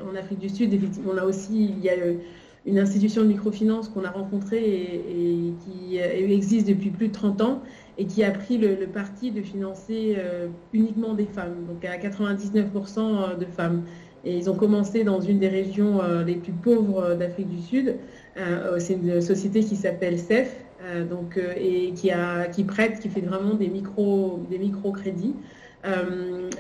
En Afrique du Sud, effectivement, il y a une institution de microfinance qu'on a rencontrée et qui existe depuis plus de 30 ans et qui a pris le parti de financer uniquement des femmes, donc à 99% de femmes. Et ils ont commencé dans une des régions les plus pauvres d'Afrique du Sud. C'est une société qui s'appelle CEF, et qui prête, qui fait vraiment des microcrédits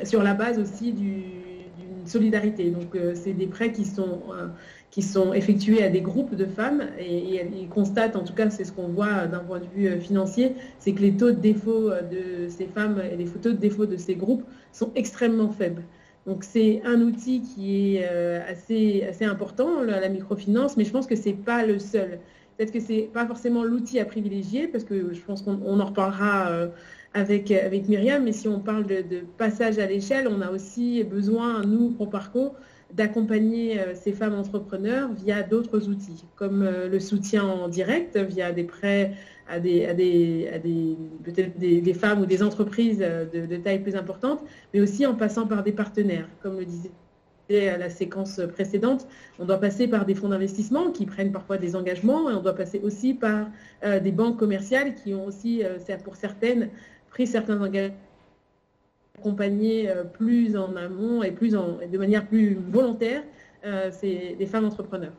sur la base aussi d'une solidarité. Donc, c'est des prêts qui sont effectués à des groupes de femmes et ils constatent, en tout cas, c'est ce qu'on voit d'un point de vue financier, c'est que les taux de défaut de ces femmes et les taux de défaut de ces groupes sont extrêmement faibles. Donc, c'est un outil qui est assez important, la microfinance, mais je pense que ce n'est pas le seul. Peut-être que ce n'est pas forcément l'outil à privilégier, parce que je pense qu'on en reparlera avec Myriam, mais si on parle de passage à l'échelle, on a aussi besoin, nous, Proparco, d'accompagner ces femmes entrepreneurs via d'autres outils, comme le soutien en direct, via des prêts peut-être des femmes ou des entreprises de taille plus importante, mais aussi en passant par des partenaires. Comme le disait à la séquence précédente, on doit passer par des fonds d'investissement qui prennent parfois des engagements et on doit passer aussi par des banques commerciales qui ont aussi, pour certaines, pris certains engagements accompagner plus en amont et de manière plus volontaire, c'est des femmes entrepreneurs.